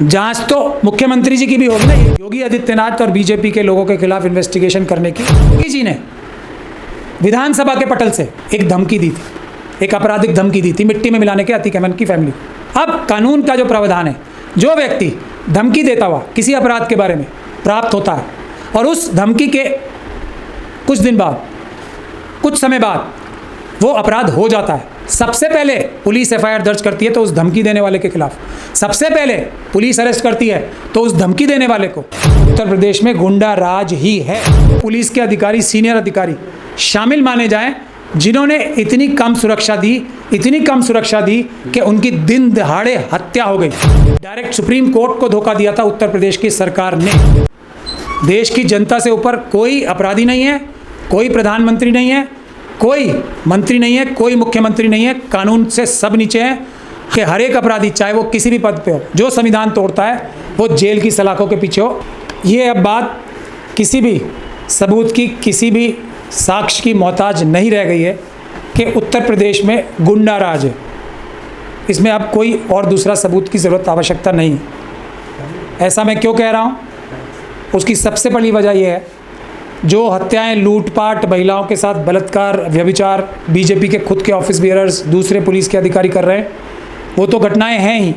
जांच तो मुख्यमंत्री जी की भी होगी ना। योगी आदित्यनाथ और बीजेपी के लोगों के खिलाफ इन्वेस्टिगेशन करने की योगी जी ने विधानसभा के पटल से एक धमकी दी थी, एक आपराधिक धमकी दी थी मिट्टी में मिलाने के अतीक अहमद की फैमिली को। अब कानून का जो प्रावधान है, जो व्यक्ति धमकी देता हुआ किसी अपराध के बारे में प्राप्त होता है और उस धमकी के कुछ दिन बाद, कुछ समय बाद वो अपराध हो जाता है, सबसे पहले पुलिस एफआईआर दर्ज करती है तो उस धमकी देने वाले के खिलाफ, सबसे पहले पुलिस अरेस्ट करती है तो उस धमकी देने वाले को। उत्तर प्रदेश में गुंडा राज ही है। पुलिस के अधिकारी, सीनियर अधिकारी शामिल माने जाएं जिन्होंने इतनी कम सुरक्षा दी कि उनकी दिन दहाड़े हत्या हो गई। डायरेक्ट सुप्रीम कोर्ट को धोखा दिया था उत्तर प्रदेश की सरकार ने। देश की जनता से ऊपर कोई अपराधी नहीं है, कोई प्रधानमंत्री नहीं है, कोई मंत्री नहीं है, कोई मुख्यमंत्री नहीं है। कानून से सब नीचे हैं कि हर एक अपराधी, चाहे वो किसी भी पद पे हो, जो संविधान तोड़ता है वो जेल की सलाखों के पीछे हो। ये अब बात किसी भी सबूत की, किसी भी साक्ष्य की मोहताज नहीं रह गई है कि उत्तर प्रदेश में गुंडा राज है। इसमें अब कोई और दूसरा सबूत की ज़रूरत, आवश्यकता नहीं है। ऐसा मैं क्यों कह रहा हूँ? उसकी सबसे बड़ी वजह यह है, जो हत्याएं, लूटपाट, महिलाओं के साथ बलात्कार, व्यभिचार बीजेपी के खुद के ऑफिस बियरर्स, दूसरे पुलिस के अधिकारी कर रहे हैं, वो तो घटनाएं हैं ही।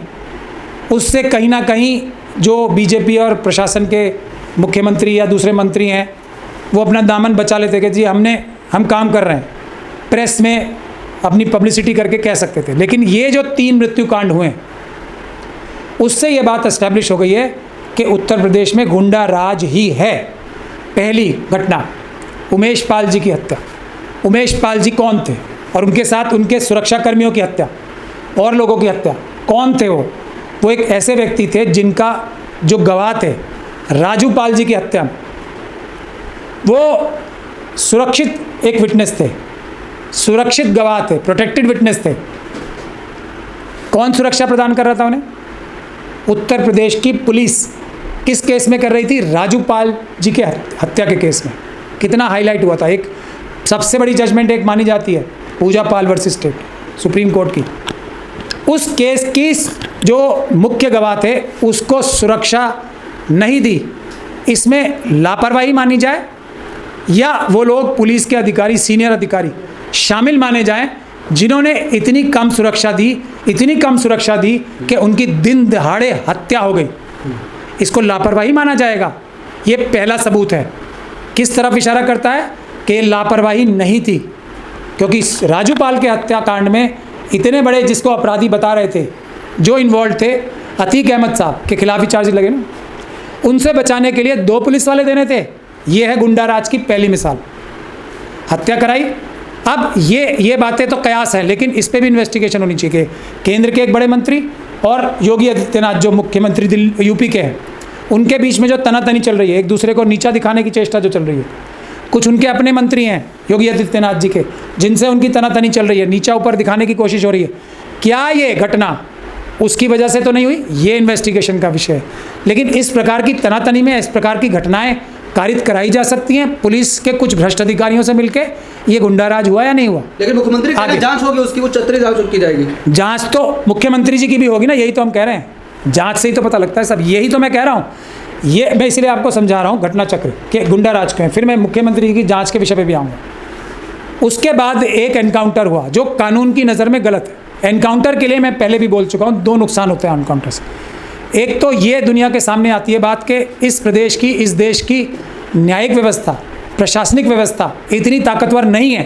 उससे कहीं ना कहीं जो बीजेपी और प्रशासन के मुख्यमंत्री या दूसरे मंत्री हैं, वो अपना दामन बचा लेते कि जी हम काम कर रहे हैं, प्रेस में अपनी पब्लिसिटी करके कह सकते थे। लेकिन ये जो 3 मृत्युकांड हुए, उससे ये बात एस्टैब्लिश हो गई है कि उत्तर प्रदेश में गुंडा राज ही है। पहली घटना, उमेश पाल जी की हत्या। उमेश पाल जी कौन थे और उनके साथ उनके सुरक्षाकर्मियों की हत्या और लोगों की हत्या। कौन थे वो? वो एक ऐसे व्यक्ति थे जिनका जो गवाह थे राजू पाल जी की हत्या, वो सुरक्षित एक विटनेस थे, सुरक्षित गवाह थे, प्रोटेक्टेड विटनेस थे। कौन सुरक्षा प्रदान कर रहा था उन्हें? उत्तर प्रदेश की पुलिस। किस केस में कर रही थी? राजू पाल जी के हत्या के केस में। कितना हाईलाइट हुआ था। एक सबसे बड़ी जजमेंट एक मानी जाती है पूजा पाल वर्सेस स्टेट, सुप्रीम कोर्ट की। उस केस की जो मुख्य गवाह थे उसको सुरक्षा नहीं दी। इसमें लापरवाही मानी जाए या वो लोग पुलिस के अधिकारी, सीनियर अधिकारी शामिल माने जाएं जिन्होंने इतनी कम सुरक्षा दी कि उनकी दिन दहाड़े हत्या हो गई, इसको लापरवाही माना जाएगा? ये पहला सबूत है। किस तरफ इशारा करता है कि लापरवाही नहीं थी, क्योंकि राजू पाल के हत्याकांड में इतने बड़े, जिसको अपराधी बता रहे थे, जो इन्वॉल्व थे, अतीक अहमद साहब के खिलाफ ही चार्ज लगे ना, उनसे बचाने के लिए 2 पुलिस वाले देने थे। ये है गुंडा राज की पहली मिसाल। हत्या कराई। अब ये बातें तो कयास हैं, लेकिन इस पर भी इन्वेस्टिगेशन होनी चाहिए। केंद्र के एक बड़े मंत्री और योगी आदित्यनाथ जो मुख्यमंत्री यूपी के हैं, उनके बीच में जो तनातनी चल रही है, एक दूसरे को नीचा दिखाने की चेष्टा जो चल रही है, कुछ उनके अपने मंत्री हैं योगी आदित्यनाथ जी के, जिनसे उनकी तनातनी चल रही है, नीचा ऊपर दिखाने की कोशिश हो रही है। क्या ये घटना उसकी वजह से तो नहीं हुई? ये इन्वेस्टिगेशन का विषय है। लेकिन इस प्रकार की तनातनी में इस प्रकार की घटनाएं कारित कराई जा सकती हैं पुलिस के कुछ भ्रष्ट अधिकारियों से मिलके। ये गुंडाराज हुआ या नहीं हुआ? लेकिन मुख्यमंत्री आगे जांच होगी, उसकी वो चतरी जांच की जाएगी। जांच तो मुख्यमंत्री जी की भी होगी ना, यही तो हम कह रहे हैं। जांच से ही तो पता लगता है सब, यही तो मैं कह रहा हूँ। ये मैं इसलिए आपको समझा रहा हूँ घटना चक्र कि गुंडाराज क्यों है। फिर मैं मुख्यमंत्री जी की जांच के विषय पे भी आऊँगा। उसके बाद एक एनकाउंटर हुआ जो कानून की नज़र में गलत है। एनकाउंटर के लिए मैं पहले भी बोल चुका हूँ, 2 नुकसान होते हैं एनकाउंटर से। एक तो ये दुनिया के सामने आती है बात कि इस प्रदेश की, इस देश की न्यायिक व्यवस्था, प्रशासनिक व्यवस्था इतनी ताकतवर नहीं है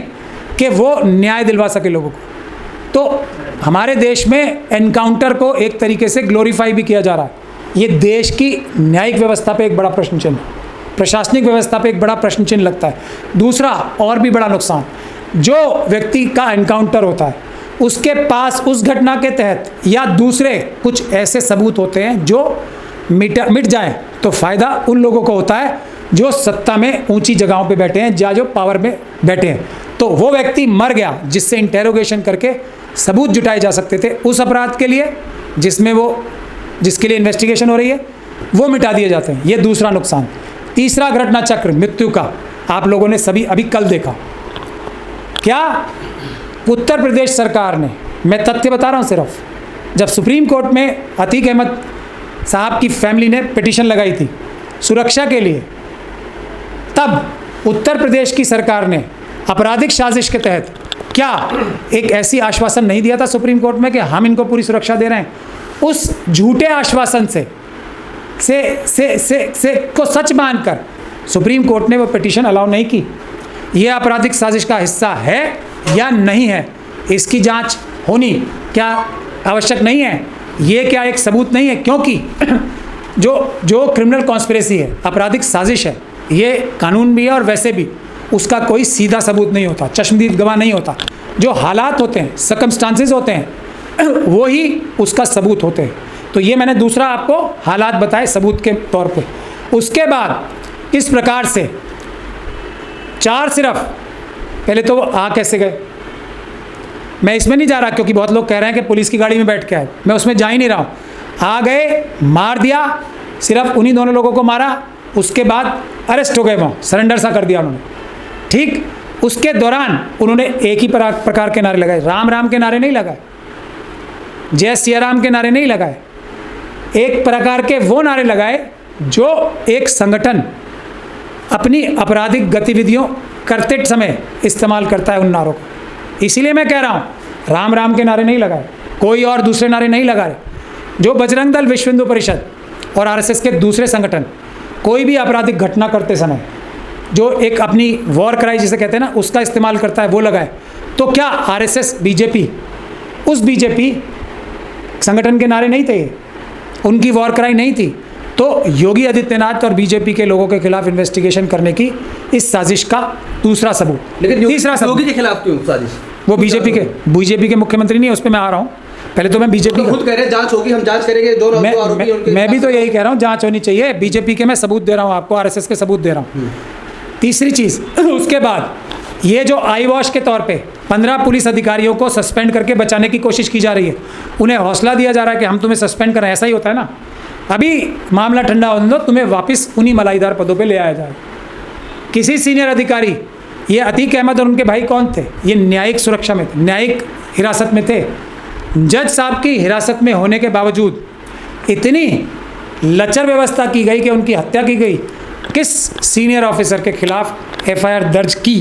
कि वो न्याय दिलवा सके लोगों को। तो हमारे देश में एनकाउंटर को एक तरीके से ग्लोरीफाई भी किया जा रहा है। ये देश की न्यायिक व्यवस्था पे एक बड़ा प्रश्न चिन्ह, प्रशासनिक व्यवस्था पे एक बड़ा प्रश्न चिन्ह लगता है। दूसरा और भी बड़ा नुकसान, जो व्यक्ति का एनकाउंटर होता है उसके पास उस घटना के तहत या दूसरे कुछ ऐसे सबूत होते हैं जो मिट जाएं तो फ़ायदा उन लोगों को होता है जो सत्ता में ऊंची जगहों पे बैठे हैं या जो पावर में बैठे हैं। तो वो व्यक्ति मर गया जिससे इंटेरोगेशन करके सबूत जुटाए जा सकते थे उस अपराध के लिए जिसके लिए इन्वेस्टिगेशन हो रही है, वो मिटा दिए जाते हैं। ये दूसरा नुकसान। तीसरा घटना चक्र मृत्यु का आप लोगों ने सभी अभी कल देखा। क्या उत्तर प्रदेश सरकार ने, मैं तथ्य बता रहा हूँ सिर्फ, जब सुप्रीम कोर्ट में अतीक अहमद साहब की फैमिली ने पिटीशन लगाई थी सुरक्षा के लिए, तब उत्तर प्रदेश की सरकार ने आपराधिक साजिश के तहत क्या एक ऐसी आश्वासन नहीं दिया था सुप्रीम कोर्ट में कि हम इनको पूरी सुरक्षा दे रहे हैं? उस झूठे आश्वासन से को सच मानकर सुप्रीम कोर्ट ने वो पिटीशन अलाउ नहीं की। ये आपराधिक साजिश का हिस्सा है या नहीं है, इसकी जांच होनी क्या आवश्यक नहीं है? ये क्या एक सबूत नहीं है? क्योंकि जो क्रिमिनल कॉन्स्पिरेसी है, आपराधिक साजिश है, ये कानून भी है और वैसे भी उसका कोई सीधा सबूत नहीं होता, चश्मदीद गवाह नहीं होता। जो हालात होते हैं, सर्कमस्टांसेस होते हैं, वो ही उसका सबूत होते हैं। तो ये मैंने दूसरा आपको हालात बताए सबूत के तौर पे। उसके बाद इस प्रकार से चार सिर्फ, पहले तो वो आ कैसे गए, मैं इसमें नहीं जा रहा क्योंकि बहुत लोग कह रहे हैं कि पुलिस की गाड़ी में बैठ के आए, मैं उसमें जा ही नहीं रहा हूँ। आ गए, मार दिया, सिर्फ उन्हीं दोनों लोगों को मारा, उसके बाद अरेस्ट हो गए, वहाँ सरेंडर सा कर दिया उन्होंने। ठीक, उसके दौरान उन्होंने एक ही प्रकार के नारे लगाए, राम राम के नारे नहीं लगाए, जय सिया राम के नारे नहीं लगाए, एक प्रकार के वो नारे लगाए जो एक संगठन अपनी आपराधिक गतिविधियों करते समय इस्तेमाल करता है उन नारों को। इसीलिए मैं कह रहा हूँ, राम राम के नारे नहीं लगाए, कोई और दूसरे नारे नहीं लगा रहे। जो बजरंग दल, विश्व हिंदू परिषद और आरएसएस के दूसरे संगठन कोई भी आपराधिक घटना करते समय जो एक अपनी वॉर क्राई जिसे कहते हैं ना, उसका इस्तेमाल करता है, वो लगाए। तो क्या आरएसएस, बीजेपी, उस बीजेपी संगठन के नारे नहीं थे, उनकी वॉर क्राई नहीं थी? तो योगी आदित्यनाथ और बीजेपी के लोगों के खिलाफ इन्वेस्टिगेशन करने की इस साजिश का दूसरा सबूत। लेकिन तीसरा सबूत, योगी के खिलाफ क्यों साजिश? वो बीजेपी के मुख्यमंत्री नहीं है, उस पर मैं आ रहा हूँ। पहले तो मैं बीजेपी खुद कह रहे हैं जांच होगी, हम जांच करेंगे, दोनों आरोपी। मैं भी तो यही कह रहा हूँ, जांच होनी चाहिए। बीजेपी के मैं सबूत दे रहा हूँ आपको, आरएसएस के सबूत दे रहा हूँ। तीसरी चीज़, उसके बाद ये जो आई वॉश के तौर पे 15 पुलिस अधिकारियों को सस्पेंड करके बचाने की कोशिश की जा रही है, उन्हें हौसला दिया जा रहा है कि हम तुम्हें सस्पेंड करें। ऐसा ही होता है ना, अभी मामला ठंडा होने दो, तुम्हें वापस उन्हीं मलाईदार पदों पे ले आया जाए। किसी सीनियर अधिकारी, ये अतीक अहमद और उनके भाई कौन थे, ये न्यायिक सुरक्षा में थे, न्यायिक हिरासत में थे। जज साहब की हिरासत में होने के बावजूद इतनी लचर व्यवस्था की गई कि उनकी हत्या की गई। किस सीनियर ऑफिसर के खिलाफ एफआईआर दर्ज की?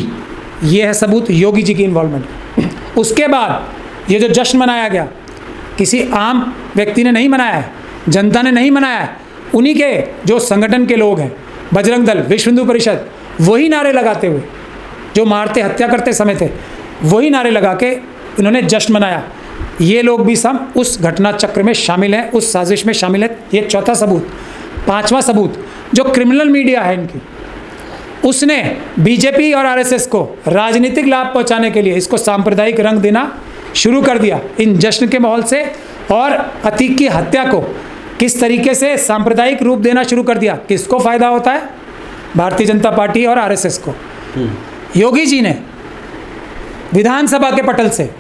ये है सबूत योगी जी की इन्वॉल्वमेंट। उसके बाद ये जो जश्न मनाया गया, किसी आम व्यक्ति ने नहीं मनाया है, जनता ने नहीं मनाया है, उन्हीं के जो संगठन के लोग हैं, बजरंग दल, विश्व हिंदू परिषद, वही नारे लगाते हुए, जो मारते हत्या करते समय थे, वही नारे लगा के इन्होंने जश्न मनाया। ये लोग भी सब उस घटना चक्र में शामिल हैं, उस साजिश में शामिल है। ये चौथा सबूत। पांचवा सबूत, जो क्रिमिनल मीडिया है इनकी, उसने बीजेपी और आरएसएस को राजनीतिक लाभ पहुंचाने के लिए इसको सांप्रदायिक रंग देना शुरू कर दिया इन जश्न के माहौल से, और अतीक की हत्या को किस तरीके से सांप्रदायिक रूप देना शुरू कर दिया। किसको फ़ायदा होता है? भारतीय जनता पार्टी और आरएसएस को। योगी जी ने विधानसभा के पटल से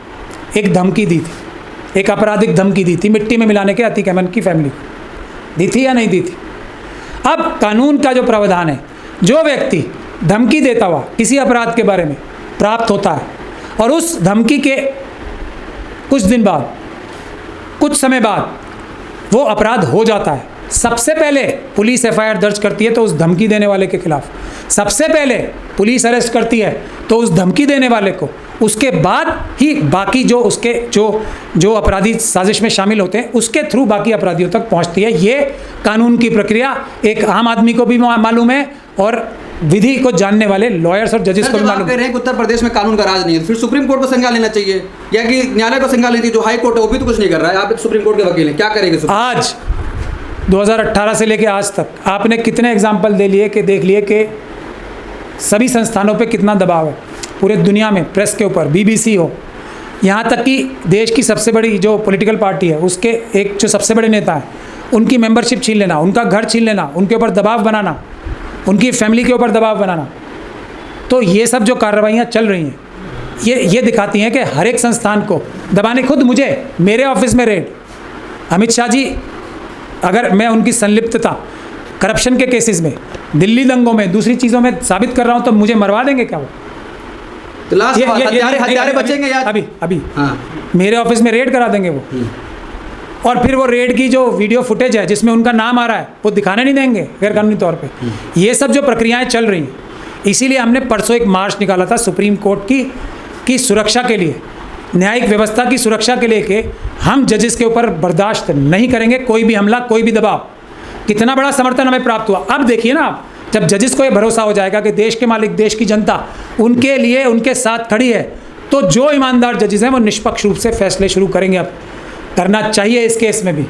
एक धमकी दी थी, एक आपराधिक धमकी दी थी मिट्टी में मिलाने के अतीक अहमद की फैमिली को। दी थी या नहीं दी थी? अब कानून का जो प्रावधान है, जो व्यक्ति धमकी देता हुआ किसी अपराध के बारे में प्राप्त होता है और उस धमकी के कुछ दिन बाद, कुछ समय बाद वो अपराध हो जाता है, सबसे पहले पुलिस एफआईआर दर्ज करती है तो उस धमकी देने वाले के खिलाफ, सबसे पहले पुलिस अरेस्ट करती है तो उस धमकी देने वाले को, उसके बाद ही बाकी जो उसके जो अपराधी साजिश में शामिल होते हैं उसके थ्रू बाकी अपराधियों तक पहुंचती है। ये कानून की प्रक्रिया एक आम आदमी को भी मालूम है और विधि को जानने वाले लॉयर्स और जजेस को भी मालूम है। उत्तर प्रदेश में कानून का राज नहीं है, फिर सुप्रीम कोर्ट को संज्ञान लेना चाहिए या कि न्यायालय को संज्ञान लेनी चाहिए। जो हाई कोर्ट है वो भी तो कुछ नहीं कर रहा है। आप सुप्रीम कोर्ट के वकील हैं, क्या करेंगे? आज 2018 से लेकर आज तक आपने कितने एग्जाम्पल देख लिए कि सभी संस्थानों पे कितना दबाव है पूरे दुनिया में, प्रेस के ऊपर, बीबीसी हो, यहाँ तक कि देश की सबसे बड़ी जो पॉलिटिकल पार्टी है उसके एक जो सबसे बड़े नेता हैं उनकी मेंबरशिप छीन लेना, उनका घर छीन लेना, उनके ऊपर दबाव बनाना, उनकी फैमिली के ऊपर दबाव बनाना। तो ये सब जो कार्रवाइयाँ चल रही हैं ये दिखाती हैं कि हर एक संस्थान को दबाने। खुद मुझे मेरे ऑफिस में रेड, अमित शाह जी, अगर मैं उनकी संलिप्तता करप्शन के केसेस में, दिल्ली दंगों में, दूसरी चीज़ों में साबित कर रहा हूँ तो मुझे मरवा देंगे क्या वो? तो लास्ट हत्यारे बचेंगे यार। अभी हाँ, मेरे ऑफिस में रेड करा देंगे वो। और फिर वो रेड की जो वीडियो फुटेज है जिसमें उनका नाम आ रहा है वो दिखाने नहीं देंगे गैरकानूनी तौर पे। ये सब जो प्रक्रियाएं चल रही हैं, इसीलिए हमने परसों एक मार्च निकाला था सुप्रीम कोर्ट की सुरक्षा के लिए, न्यायिक व्यवस्था की सुरक्षा के लिए कि हम जजेस के ऊपर बर्दाश्त नहीं करेंगे कोई भी हमला, कोई भी दबाव। कितना बड़ा समर्थन हमें प्राप्त हुआ। अब देखिए ना आप, जब जजेस को ये भरोसा हो जाएगा कि देश के मालिक, देश की जनता उनके लिए, उनके साथ खड़ी है, तो जो ईमानदार जजेस हैं वो निष्पक्ष रूप से फैसले शुरू करेंगे। अब करना चाहिए इस केस में भी।